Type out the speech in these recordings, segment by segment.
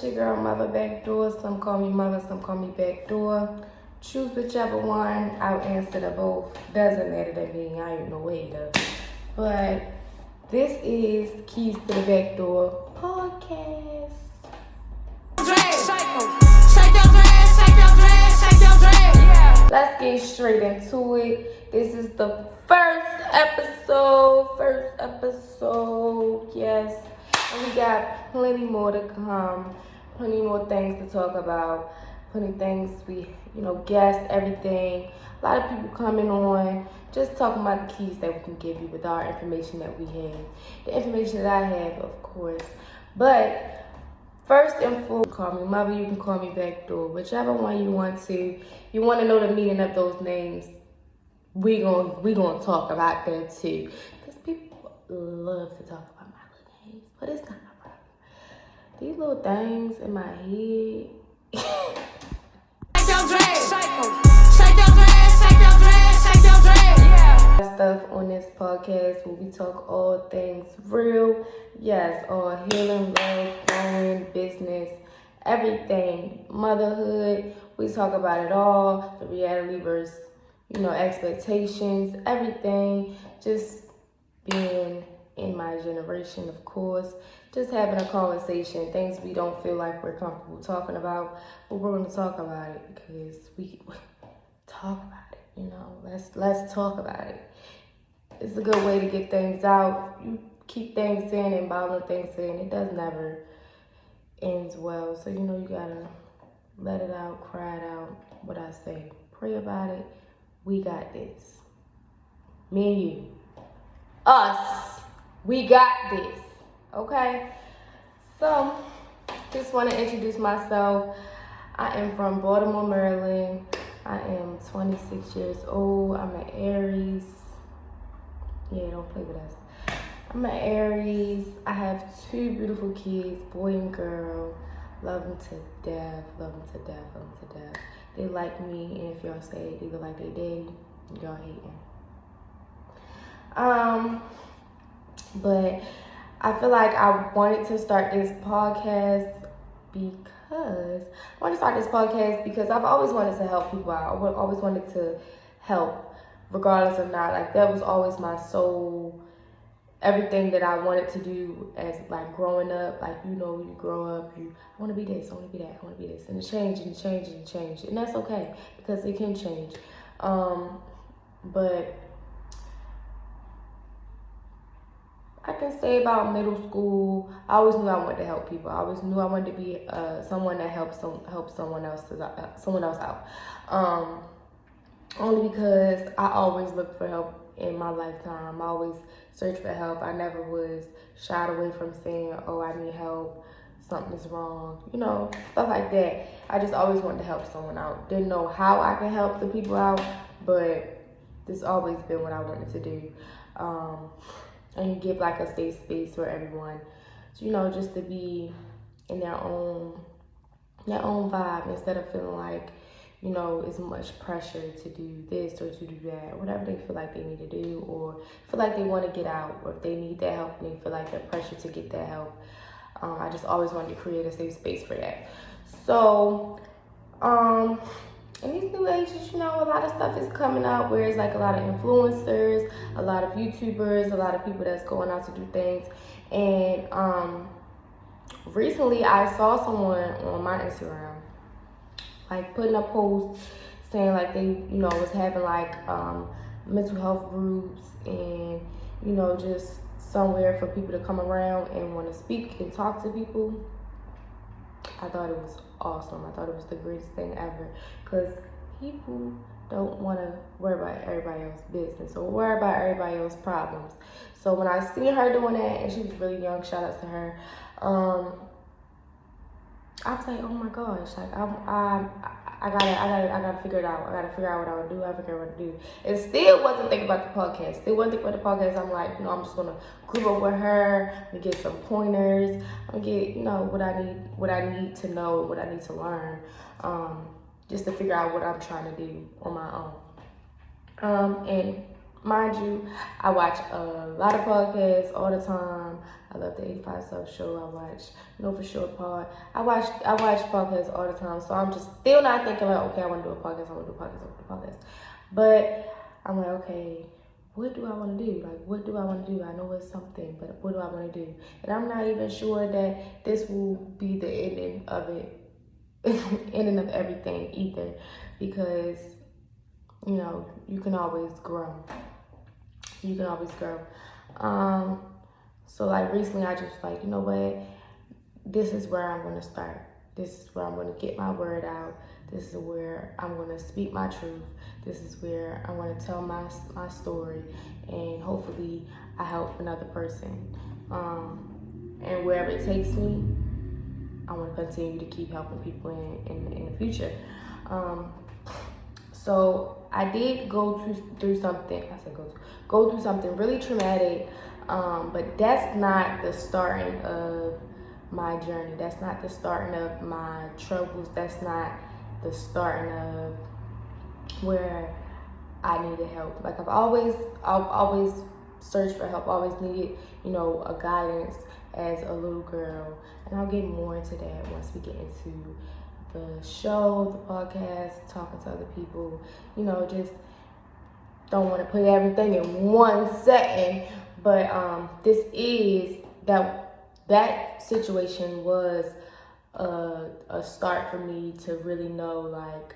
your girl MuvaBackdoor. Some call me Mother, some call me Backdoor. Choose whichever one. I'll answer to both. Doesn't matter to me. I ain't no way though. But this is Keys to the Backdoor Podcast. Let's get straight into it. This is the first episode. Yes. And we got plenty more to come. Plenty more things to talk about. Plenty things guests, everything. A lot of people coming on. Just talking about the keys that we can give you with our information that we have. The information that I have, of course. But first and foremost, call me Mother, you can call me Backdoor. Whichever one you want to. You want to know the meaning of those names, we gonna talk about that too. Because people love to talk about my little names, but it's not my problem. These little things in my head. Stuff on this podcast where we talk all things real. Yes, all healing, love, growing, business, everything, motherhood. We talk about it all. The reality versus, expectations, everything. Just being in my generation, of course. Just having a conversation. Things we don't feel like we're comfortable talking about, but we're going to talk about it because we talk about it. Let's talk about it. It's a good way to get things out. You keep things in and bottling things in. It does never ends well. So you gotta let it out, cry it out. What I say, pray about it. We got this. Me and you, us. We got this. Okay. So just want to introduce myself. I am from Baltimore, Maryland. I am 26 years old. I'm an Aries. Yeah, don't play with us. I'm an Aries. I have 2 beautiful kids, boy and girl. Love them to death. They like me, and if y'all say they look like their daddy, y'all hating. But I feel like I wanted to start this podcast because I've always wanted to help people out. I always wanted to help, regardless of not. Like, that was always my soul. Everything that I wanted to do as, like, growing up. Like, you grow up, I want to be this, I want to be that, I want to be this. And it changed. And that's okay, because it can change. But I can say about middle school, I always knew I wanted to help people. I always knew I wanted to be someone that helps someone else out. Only because I always looked for help in my lifetime. I always searched for help. I never was shied away from saying, "Oh, I need help. Something's wrong." Stuff like that. I just always wanted to help someone out. Didn't know how I can help the people out, but this always been what I wanted to do. And give like a safe space for everyone. So, just to be in their own vibe instead of feeling like, it's much pressure to do this or to do that, whatever they feel like they need to do, or feel like they want to get out, or if they need that help and they feel like they're pressured to get that help. I just always wanted to create a safe space for that. So, in these new ages, a lot of stuff is coming out where it's like a lot of influencers, a lot of YouTubers, a lot of people that's going out to do things. And recently I saw someone on my Instagram like putting a post saying like they, was having like mental health groups and, just somewhere for people to come around and want to speak and talk to people. I thought it was awesome. I thought it was the greatest thing ever, because people don't want to worry about everybody else's business or worry about everybody else's problems. So when I seen her doing that, and she was really young, shout out to her, I was like, oh my gosh, like I gotta figure it out. I gotta figure out what I would do. I figure out what to do. And still wasn't thinking about the podcast. I'm like, I'm just gonna group up with her. I'm gonna get some pointers. I'm gonna get, what I need to know, what I need to learn, just to figure out what I'm trying to do on my own. And mind you, I watch a lot of podcasts all the time. I I love the 85 South Show. I watch Know For Sure Pod. I watch podcasts all the time. So I'm just still not thinking like, okay, I want to do a podcast. But I'm like, okay, what do I want to do? Like, what do I want to do? I know it's something, but what do I want to do? And I'm not even sure that this will be the ending of it, ending of everything either, because, you can always grow. So like recently I just like, you know what? This is where I'm going to start. This is where I'm going to get my word out. This is where I'm going to speak my truth. This is where I'm going to tell my story, and hopefully I help another person. And wherever it takes me, I want to continue to keep helping people in the future. So I did go through something. Go through something really traumatic, but that's not the starting of my journey. That's not the starting of my troubles. That's not the starting of where I needed help. Like I've always searched for help. Always needed, a guidance as a little girl, and I'll get more into that once we get into the show, the podcast, talking to other people. Just don't want to put everything in one setting, but this is that situation was a start for me to really know like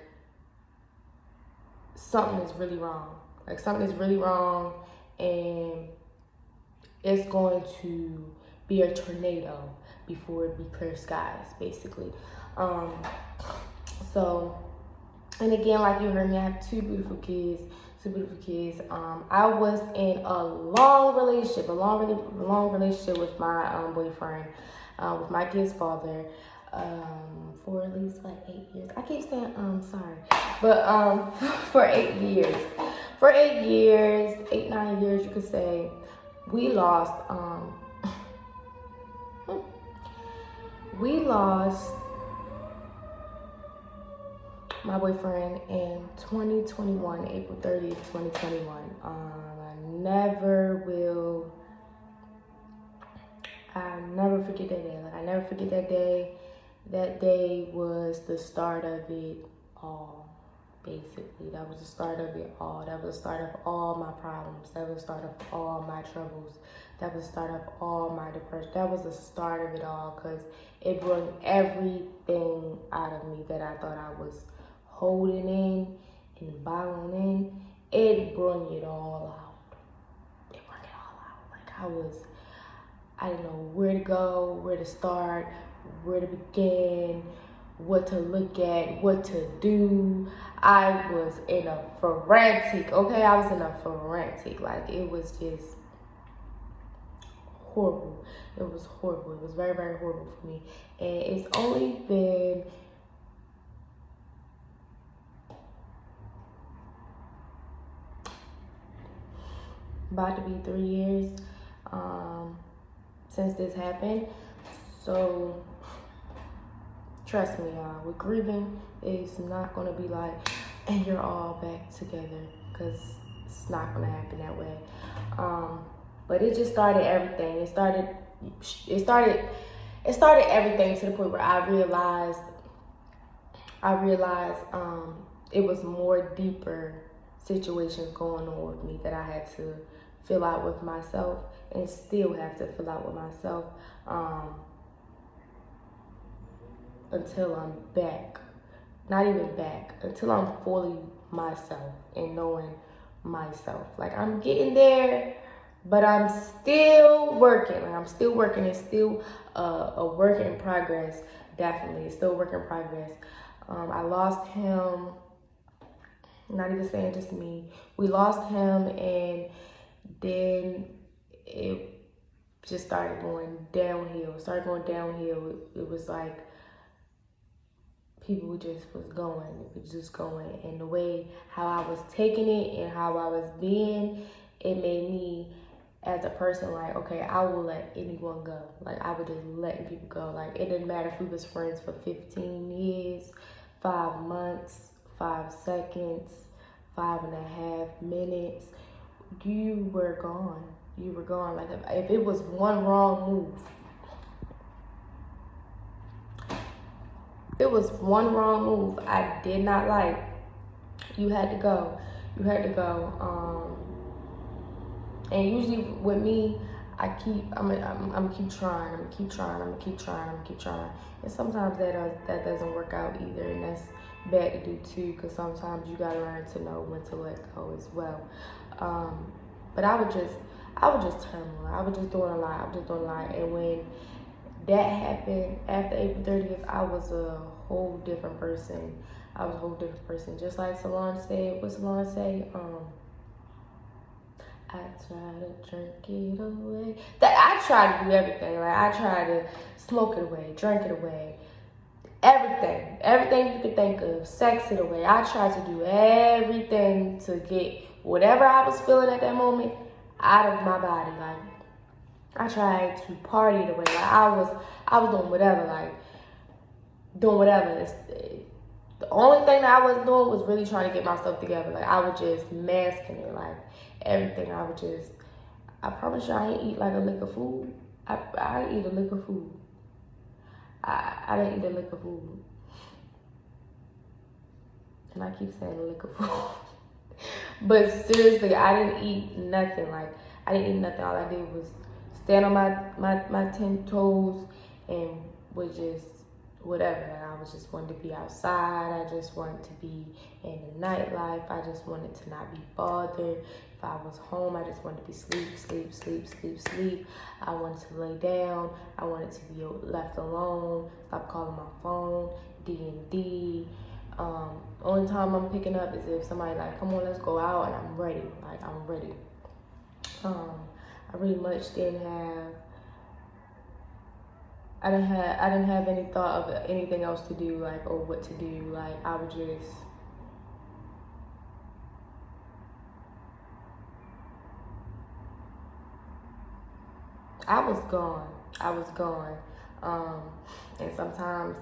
something is really wrong. Like something is really wrong, and it's going to be a tornado before it be clear skies, basically. And again, like you heard me, I have two beautiful kids. I was in a long relationship with my boyfriend, with my kid's father, for at least like 8 years. I keep saying sorry, but for 8 years, 9 years, you could say. We lost my boyfriend in 2021, April 30th, 2021. I'll never forget that day. Like, I never forget that day. That day was the start of it all, basically. That was the start of it all. That was the start of all my problems. That was the start of all my troubles. That was the start of all my depression. That was the start of it all, because it brought everything out of me that I thought I was holding in and bottling in. It brought it all out. Like I didn't know where to go, where to start, where to begin, what to look at, what to do. I was in a frantic, okay? Like, it was just horrible. It was horrible. It was very, very horrible for me. And it's only been about to be 3 years since this happened. So trust me, y'all, with grieving, it's not gonna be like, and you're all back together, because it's not gonna happen that way. But it just started everything. It started everything to the point where I realized it was more deeper situations going on with me that I had to fill out with myself, and still have to fill out with myself until I'm back. Not even back, until I'm fully myself and knowing myself. Like, I'm getting there, but I'm still working. It's still a work in progress. Definitely, it's still a work in progress. I lost him. Not even saying just me. We lost him, and then it just started going downhill. It was like people just was going. And the way how I was taking it and how I was being, it made me as a person like, okay, I will let anyone go. Like, I would just letting people go. Like, it didn't matter if we was friends for 15 years, 5 months, 5 seconds, 5.5 minutes. You were gone. you were gone. Like if it was one wrong move, I did not like, you had to go. You had to go. And usually with me, I'm gonna keep trying. I'm gonna keep trying. And sometimes that doesn't work out either, and that's bad to do too. Because sometimes you gotta learn to know when to let go as well. But I would just turmoil. I was just doing a lot. And when that happened after April 30th, I was a whole different person. Just like Solange said. What Solange say? I try to drink it away. I try to do everything. Like I try to smoke it away, drink it away, everything you could think of, sex it away. I tried to do everything to get whatever I was feeling at that moment out of my body. Like I tried to party it away. Like I was doing whatever. The only thing that I was doing was really trying to get myself together. Like I was just masking it. Like everything, I promise you I ain't eat like a lick of food. I didn't eat a lick of food. I didn't eat a lick of food. And I keep saying a lick of food. But seriously, I didn't eat nothing. Like, I didn't eat nothing. All I did was stand on my 10 toes and was just whatever. I was just wanted to be outside. I just wanted to be in the nightlife. I just wanted to not be bothered. If I was home, I just wanted to be sleep. I wanted to lay down. I wanted to be left alone. Stop calling my phone. D&D. Only time I'm picking up is if somebody like, come on, let's go out, and I'm ready. Like I'm ready. I really much didn't have. I didn't have any thought of anything else to do, like, or what to do. Like, I was gone. And sometimes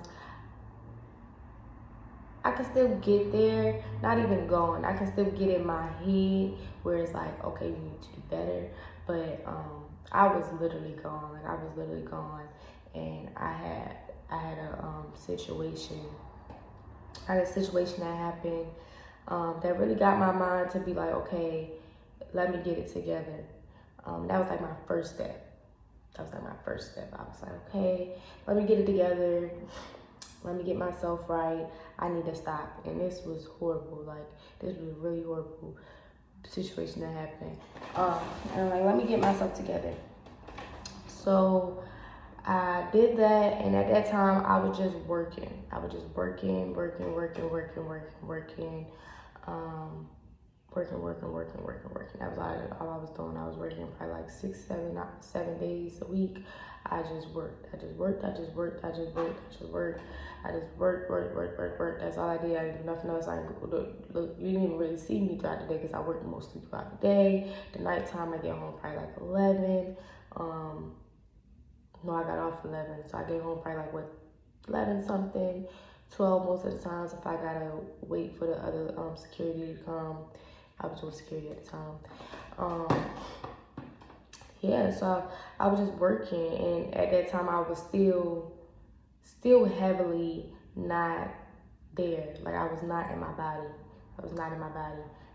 I can still get there, not even gone. I can still get in my head where it's like, okay, you need to do better. But I was literally gone. Like I was literally gone. And I had a situation. I had a situation that happened that really got my mind to be like, okay, let me get it together. That was like my first step. I was like, okay, let me get it together. Let me get myself right. I need to stop. And this was horrible. Like, this was a really horrible situation that happened. And I'm like, let me get myself together. So I did that, and at that time, I was just working. I was just working. Working. That was all I was doing. I was working probably like 7 days a week. I just worked. That's all I did. I didn't do nothing else. Look, you didn't even really see me throughout the day because I worked mostly throughout the day. The nighttime, I get home probably like 11. No, I got off 11, so I get home probably like 11 something, 12 most of the times. If I gotta wait for the other security to come, I was doing security at the time. Yeah, so I was just working, and at that time I was still heavily not there. Like I was not in my body.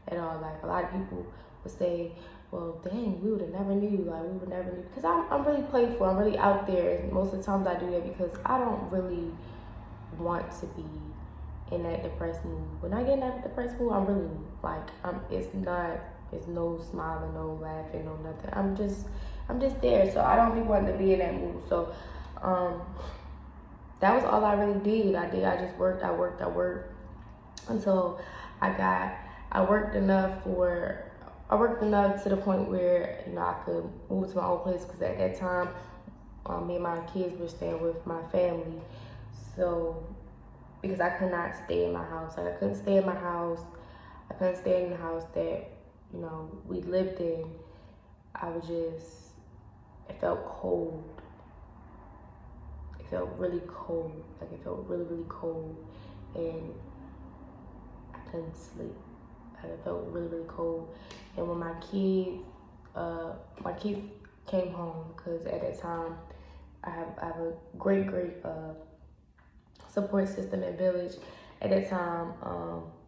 At all. Like a lot of people would say, well, dang, we would have never knew. Because I'm really playful. I'm really out there. And most of the times I do that because I don't really want to be in that depressed mood. When I get in that depressed mood, I'm really like, it's no smiling, no laughing, no nothing. I'm just there. So I don't be wanting to be in that mood. So that was all I really did. I just worked until I worked enough to the point where, I could move to my own place, because at that time, me and my kids were staying with my family. So, because I could not stay in my house. Like, I couldn't stay in my house. I couldn't stay in the house that, we lived in. It felt cold. It felt really cold. Like, it felt really, really cold. And I couldn't sleep. It felt really, really cold. And when my kids my kids came home because at that time I have a great support system and village. At that time,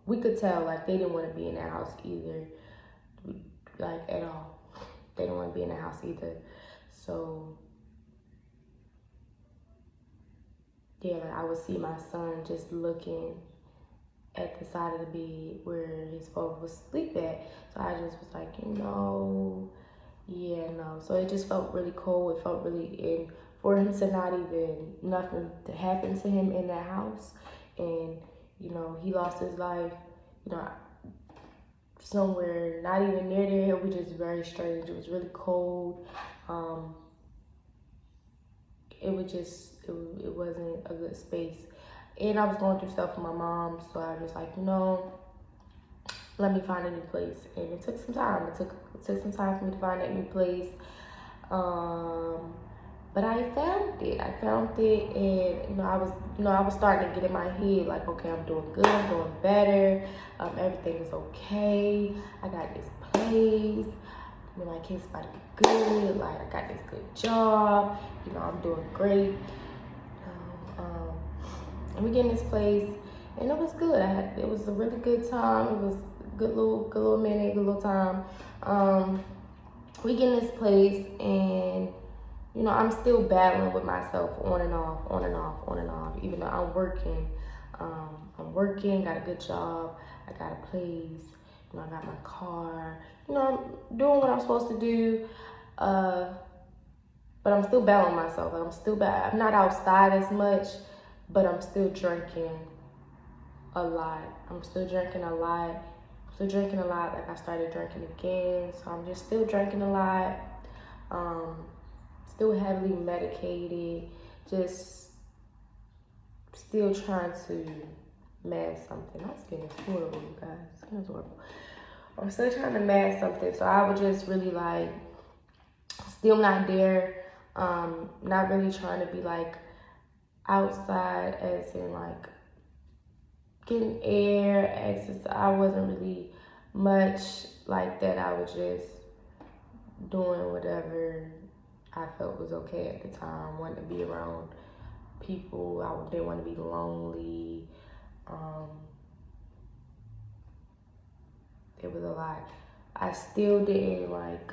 we could tell like they didn't want to be in that house either, like at all. They didn't want to be in the house either. So yeah, like I would see my son just looking at the side of the bed where his father was asleep at. So I just was like, yeah, no. So it just felt really cold. It felt really, and for him to not even, nothing to happen to him in that house. And, he lost his life, somewhere not even near there. It was just very strange. It was really cold. It wasn't a good space. And I was going through stuff with my mom, so I was like, let me find a new place. And it took some time. It took some time for me to find that new place. But I found it. And I was starting to get in my head like, okay, I'm doing good. I'm doing better. Everything is okay. I got this place. My kids about to be good. Like, I got this good job. I'm doing great. And we get in this place, and it was good. It was a really good time. It was a good little minute, good little time. We get in this place, and I'm still battling with myself on and off. Even though I'm working, got a good job, I got a place, I got my car, I'm doing what I'm supposed to do, but I'm still battling myself. Like I'm not outside as much, but I'm still drinking a lot. Like I started drinking again, so I'm just still drinking a lot. Still heavily medicated, just still trying to mask something. My skin is horrible, you guys. Skin is horrible. I'm still trying to mask something, so I was just really like, still not there. Not really trying to be like outside, as in like getting air, access. I wasn't really much like that. I was just doing whatever I felt was okay at the time. Wanted to be around people. I didn't want to be lonely. It was a lot. I still didn't like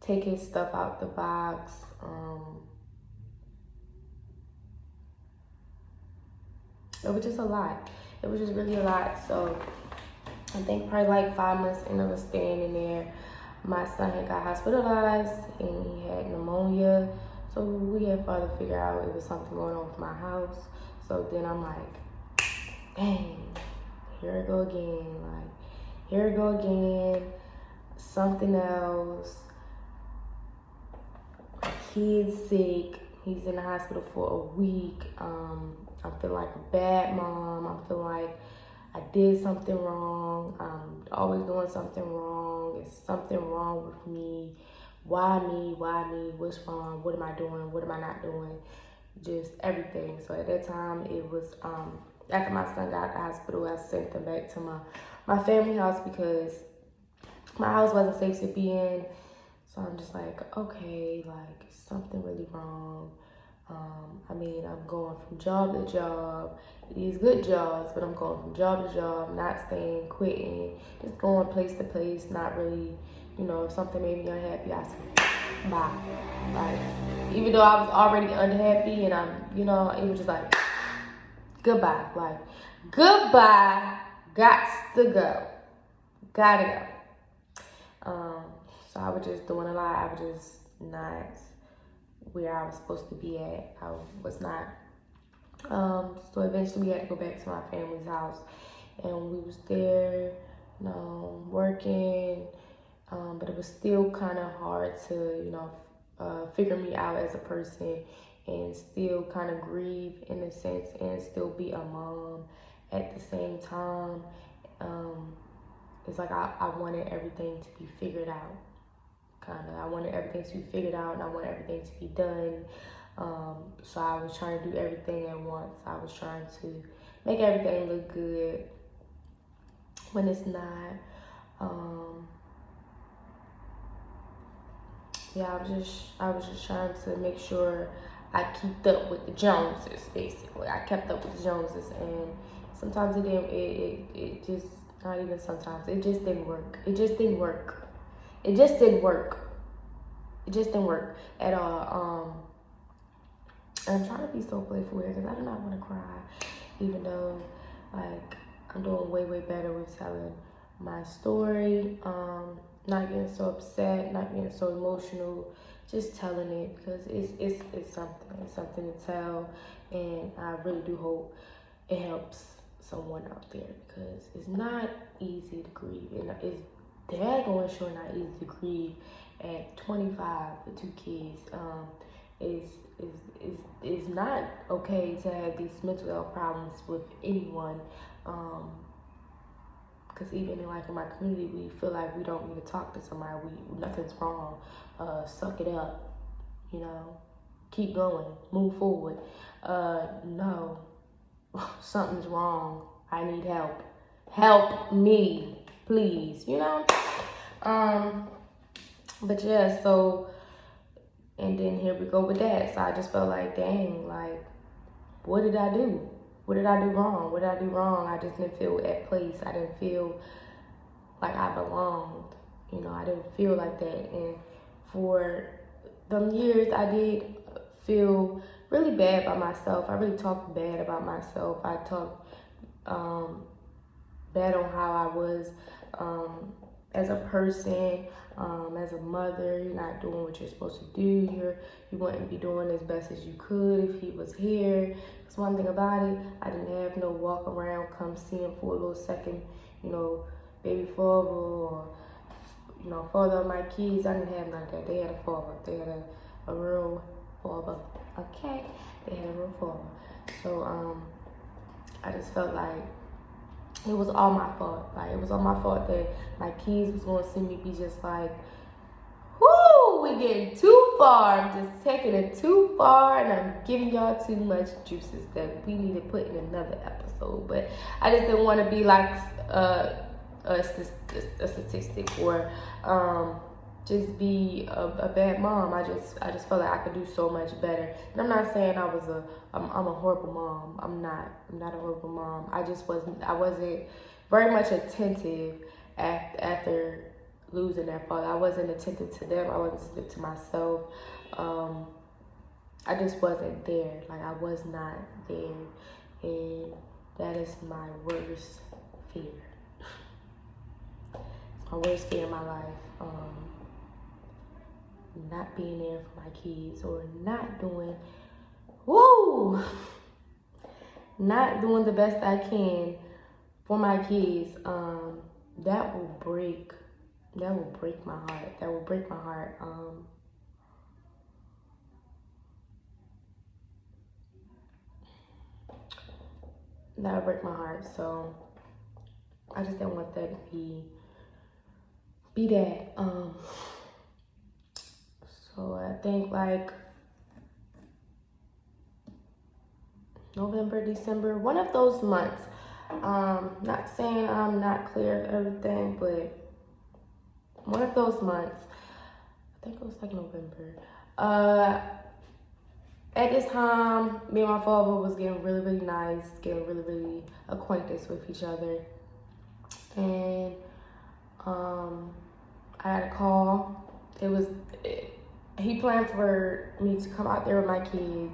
taking stuff out the box. It was just a lot. It was just really a lot. So I think probably like 5 months into us staying in there, my son had got hospitalized and he had pneumonia. So we had further figured out it was something going on with my house. So then I'm like, dang, here I go again. Something else. My kid's sick. He's in the hospital for a week. I'm feeling like a bad mom. I'm feeling like I did something wrong. I'm always doing something wrong. Is something wrong with me? Why me? What's wrong? What am I doing? What am I not doing? Just everything. So at that time, it was after my son got out of the hospital, I sent them back to my family house because my house wasn't safe to be in. So I'm just like, okay, like something really wrong. I'm going from job to job. These good jobs, but I'm going from job to job, not staying, quitting, just going place to place, not really, if something made me unhappy, I said, bye. Like, even though I was already unhappy and it was just like, goodbye. Like, goodbye, gotta go. So I was just doing a lot. I was just not where I was supposed to be at. I was not. So eventually we had to go back to my family's house, and we was there, working. But it was still kind of hard to, figure me out as a person and still kind of grieve in a sense and still be a mom at the same time. It's like I wanted everything to be figured out. I wanted everything to be figured out and I wanted everything to be done. So I was trying to do everything at once. I was trying to make everything look good when it's not. yeah, I was just trying to make sure I kept up with the Joneses. Basically, I kept up with the Joneses, and sometimes it didn't. It just not even sometimes. It just didn't work. It just didn't work. It just didn't work. It just didn't work at all. And I'm trying to be so playful here because I do not want to cry, even though like I'm doing way better with telling my story. Not getting so upset, not getting so emotional, just telling it because it's something to tell, and I really do hope it helps someone out there because it's not easy to grieve, and it's daggone sure not easy to grieve at 25 with 2 kids. Is not okay to have these mental health problems with anyone. Because even in my community, we feel like we don't need to talk to somebody. Nothing's wrong. Suck it up. Keep going. Move forward. No, something's wrong. I need help. Help me, please. But yeah. So, and then here we go with that. So I just felt like, dang, like, what did I do? What did I do wrong? What did I do wrong? I just didn't feel at place. I didn't feel like I belonged. I didn't feel like that. And for them years, I did feel really bad about myself. I really talked bad about myself. I talked bad on how I was as a person, as a mother. You're not doing what you're supposed to do. You wouldn't be doing as best as you could if he was here. Because one thing about it, I didn't have no walk around, come see him for a little second, baby father or, father of my kids. I didn't have none of that. They had a father. They had a real father. Okay? They had a real father. So, I just felt like it was all my fault. Like, it was all my fault that my kids was going to see me be just like, whoo, we getting too far. I'm just taking it too far, and I'm giving y'all too much juices that we need to put in another episode. But I just didn't want to be like a statistic or just be a bad mom. I just felt like I could do so much better. And I'm not saying I'm a horrible mom. I'm not a horrible mom. I wasn't very much attentive after losing that father. I wasn't attentive to them. I wasn't attentive to myself. I just wasn't there. Like, I was not there. And that is my worst fear. It's my worst fear in my life. Not being there for my kids or not doing the best I can for my kids. That will break my heart. That will break my heart. That would break my heart. So I just didn't want that to be that. So I think like November, December, one of those months. Not saying I'm not clear of everything, but one of those months, I think it was like November. At this time, me and my father was getting really nice, getting really acquainted with each other. And I had a call. He planned for me to come out there with my kids.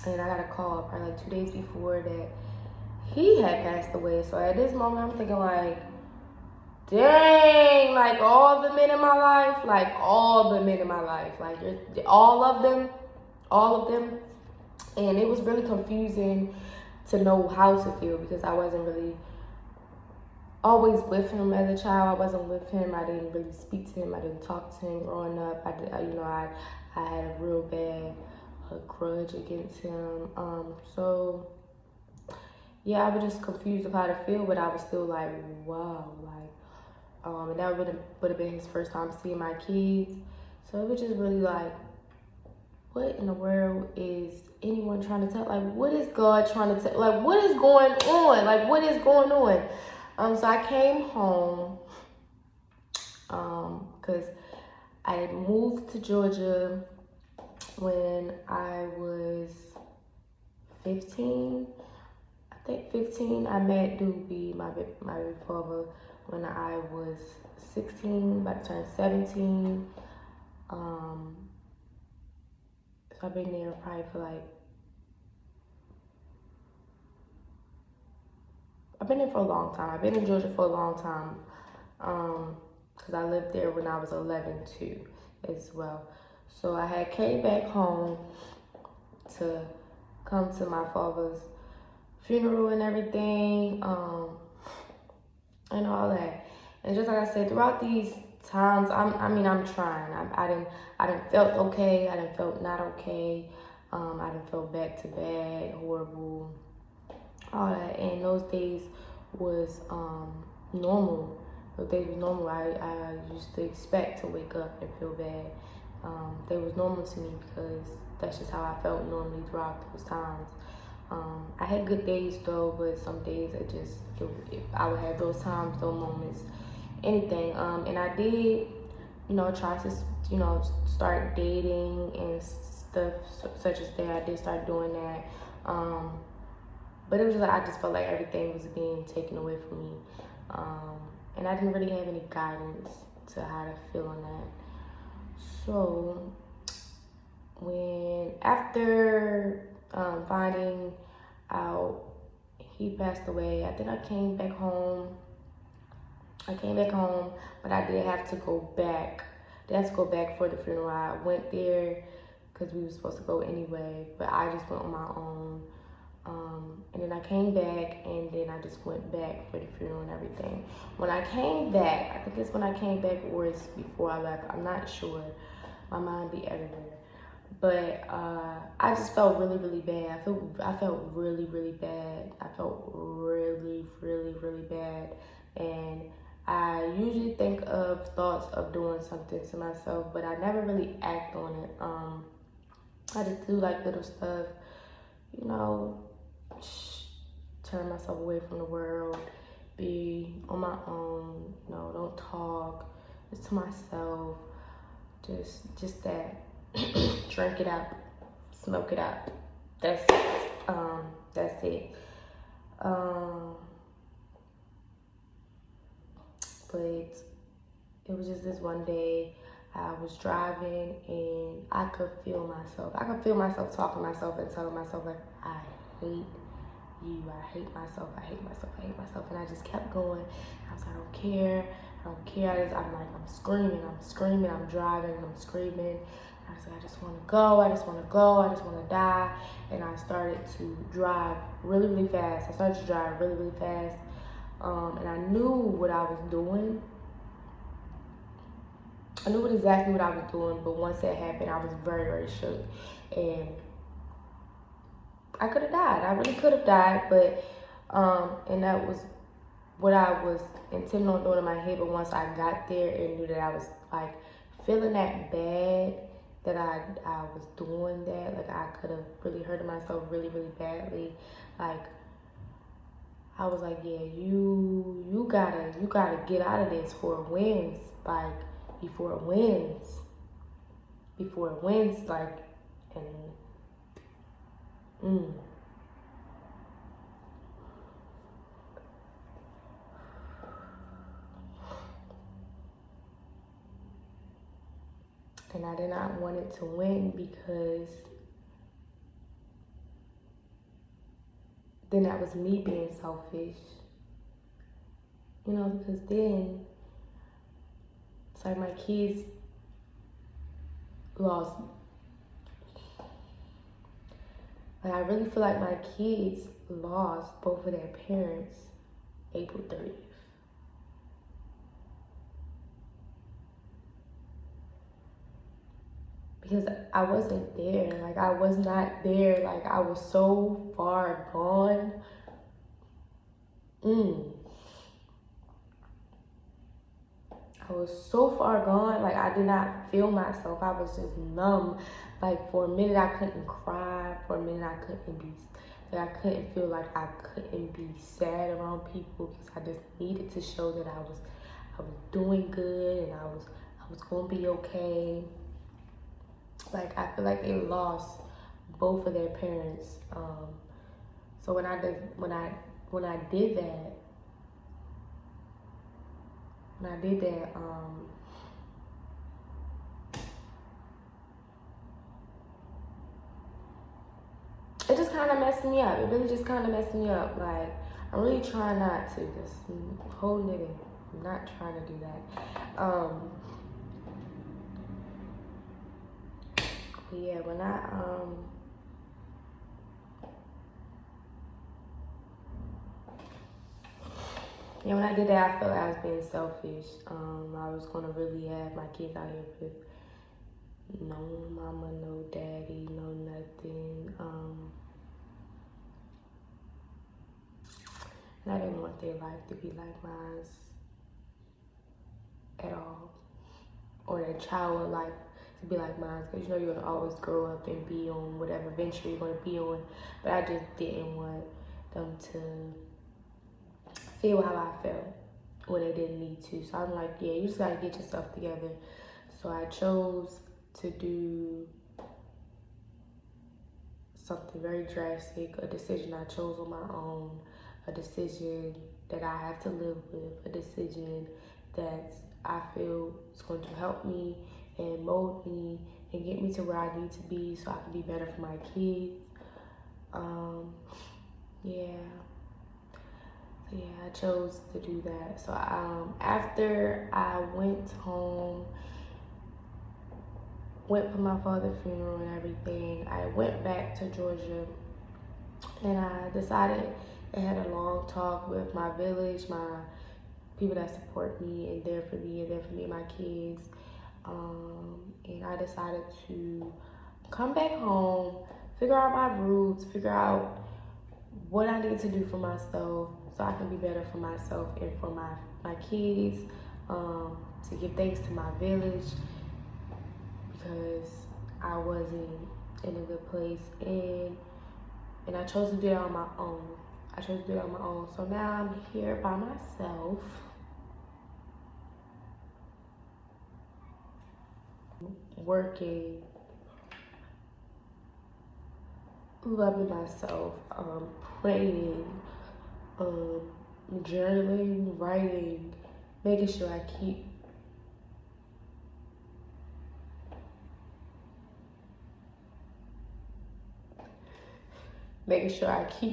And I got a call probably like 2 days before that he had passed away. So at this moment, I'm thinking like, dang, like all the men in my life, like all of them. And it was really confusing to know how to feel because I wasn't really always with him as a child. I wasn't with him. I didn't really speak to him. I didn't talk to him growing up. I had a real bad grudge against him. So yeah, I was just confused of how to feel, but I was still like, wow, like, and that would have been his first time seeing my kids. So it was just really like, what in the world is anyone trying to tell? Like, what is God trying to tell? Like, what is going on? Like, what is going on? So I came home, because I had moved to Georgia when I was 15. I think 15. I met Doobie, my father, when I was 16, about to turn 17. So I've been there probably for I've been there for a long time. I've been in Georgia for a long time. Because I lived there when I was 11 too, as well. So I had came back home to come to my father's funeral and everything, and all that. And just like I said, throughout these times, I'm trying. I didn't felt okay. I didn't felt not okay. I didn't felt back to bad, horrible, all that. And those days was normal. Those days was normal. I used to expect to wake up and feel bad. They was normal to me because that's just how I felt normally throughout those times. I had good days though, but some days I would have those times, those moments, anything. And I did, try to, start dating and stuff such as that. I did start doing that. But it was just like, I just felt like everything was being taken away from me. And I didn't really have any guidance to how to feel on that. So after finding out he passed away, I think I came back home, but I did have to go back. For the funeral. I went there because we were supposed to go anyway, but I just went on my own. And then I came back, and then I just went back for the funeral and everything. When I came back, I think it's when I came back or it's before I left. I'm not sure. My mind be everywhere. But I just felt really, really bad. I felt really, really bad. I felt really, really, really bad. And I usually think of thoughts of doing something to myself, but I never really act on it. I just do like little stuff, turn myself away from the world, be on my own, don't talk, just to myself, just that. Drink it up, smoke it up. That's it. But it was just this one day. I was driving and I could feel myself. I could feel myself talking to myself and telling myself like, I hate you. I hate myself. I hate myself. I hate myself. And I just kept going. I was like, I don't care. I'm screaming. I'm driving. I'm screaming. I was like, I just want to go. I just want to die. And I started to drive really, really fast. And I knew what I was doing. I knew exactly what I was doing, but once that happened, I was very, very shook. And I could have died. I really could have died, but, and that was what I was intending on doing in my head. But once I got there and knew that I was, like, feeling that bad, that I was doing that, like, I could have really hurt myself really, really badly. Like, I was like, yeah, you gotta get out of this before it wins, like, before it wins, like, and, And I did not want it to win because then that was me being selfish. Because then it's like my kids lost. Like, I really feel like my kids lost both of their parents April 30th. Because I wasn't there. Like, I was not there. Like, I was so far gone. I was so far gone, like I did not feel myself. I was just numb. Like for a minute I couldn't cry. For a minute I couldn't be, like I couldn't feel like I couldn't be sad around people because I just needed to show that I was doing good and I was gonna be okay. Like I feel like they lost both of their parents. So when I did that, when I did that, it just kind of messed me up. It really just kind of messed me up. Like I'm really trying not to, just holding it in. I'm not trying to do that. Yeah, when I did that, I felt like I was being selfish. I was gonna really have my kids out here with no mama, no daddy, no nothing. And I didn't want their life to be like mine at all, or their child life to be like mine, because you know you're gonna always grow up and be on whatever venture you're gonna be on. But I just didn't want them to feel how I felt when they didn't need to. So I'm like, yeah, you just gotta get yourself together. So I chose to do something very drastic, a decision I chose on my own, a decision that I have to live with, a decision that I feel is going to help me and mold me and get me to where I need to be so I can be better for my kids. I chose to do that. So after I went home, went for my father's funeral and everything, I went back to Georgia and I decided and had a long talk with my village, my people that support me and there for me and my kids. And I decided to come back home, figure out my roots, figure out what I need to do for myself so I can be better for myself and for my kids, to give thanks to my village because I wasn't in a good place, and I chose to do it on my own. So now I'm here by myself, working, loving myself, praying, journaling, writing, making sure I keep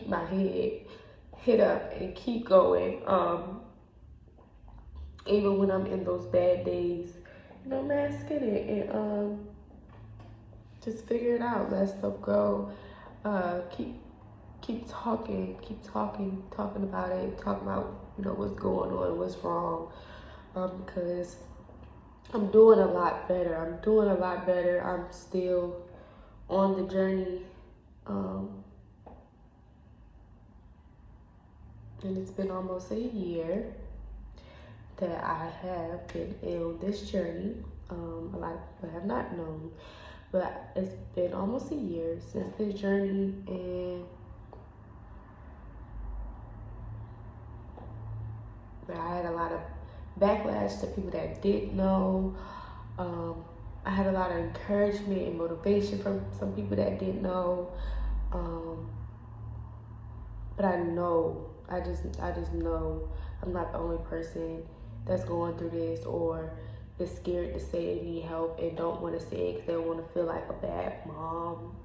my head up and keep going. Even when I'm in those bad days, masking it and just figure it out, let stuff go. Keep talking about it, talking about what's going on, what's wrong, because I'm doing a lot better. I'm still on the journey, and it's been almost a year that I have been on this journey. A lot of people have not known, but it's been almost a year since this journey, and I had a lot of backlash to people that didn't know. I had a lot of encouragement and motivation from some people that didn't know. But I just know I'm not the only person that's going through this or is scared to say they need help and don't want to say it because they want to feel like a bad mom.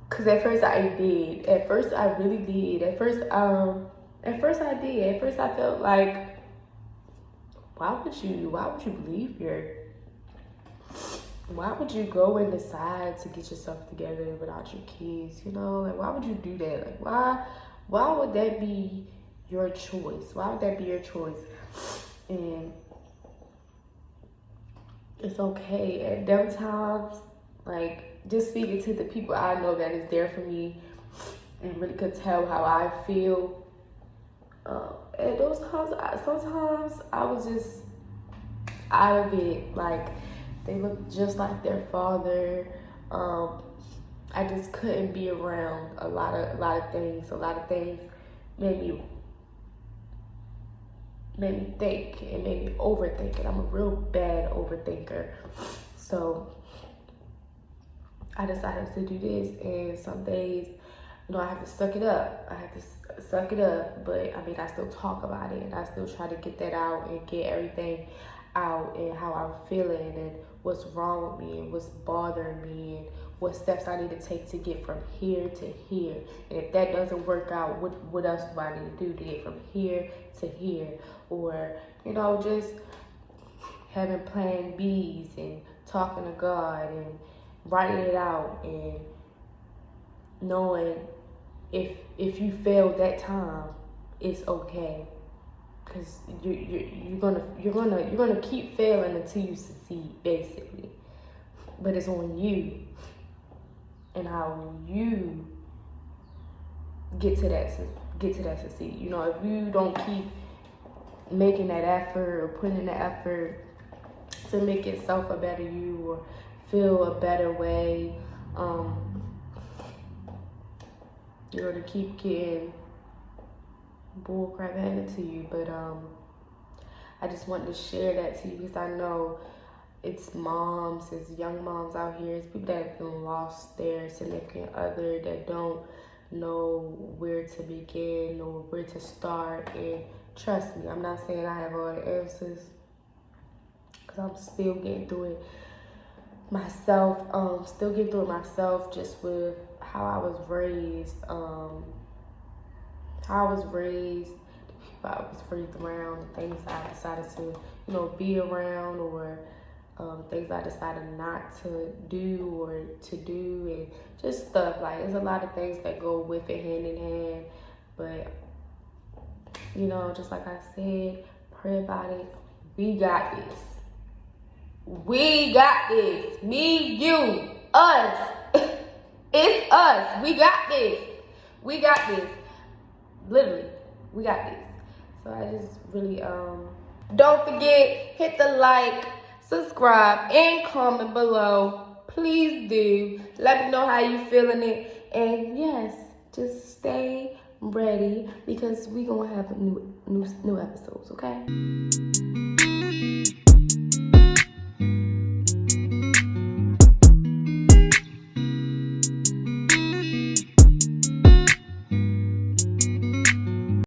Cause at first I did. At first I really did. At first I did. At first I felt like, why would you leave here? Why would you go and decide to get yourself together without your kids? Like why would you do that? Like why would that be your choice? Why would that be your choice? And it's okay. At them times, like just speaking to the people I know that is there for me and really could tell how I feel. And those times, sometimes I was just out of it. Like, they look just like their father. I just couldn't be around a lot of things. A lot of things made me think and made me overthink. And I'm a real bad overthinker. So I decided to do this, and some days, I have to suck it up. But I mean, I still talk about it, and I still try to get that out and get everything out, and how I'm feeling, and what's wrong with me, and what's bothering me, and what steps I need to take to get from here to here. And if that doesn't work out, what else do I need to do to get from here to here? Or, just having plan Bs and talking to God and writing it out, and knowing if you failed that time, it's okay, because you're gonna keep failing until you succeed, basically. But it's on you and how you get to that succeed. If you don't keep making that effort or putting in the effort to make yourself a better you or feel a better way, you're gonna keep getting bullcrap handed to you. But I just wanted to share that to you, because I know it's young moms out here, it's people that have lost their significant other, that don't know where to begin or where to start. And trust me, I'm not saying I have all the answers, because I'm still getting through it myself. Just with how I was raised, the people I was raised around, the things I decided to, be around, or things I decided not to do or to do, and just stuff. Like, there's a lot of things that go with it, hand in hand. But, just like I said, pray about it. We got this. Me, you, us. It's us. We got this. Literally, we got this. So I just really, don't forget, hit the like, subscribe, and comment below. Please do. Let me know how you feeling it. And yes, just stay ready, because we gonna have new episodes, okay?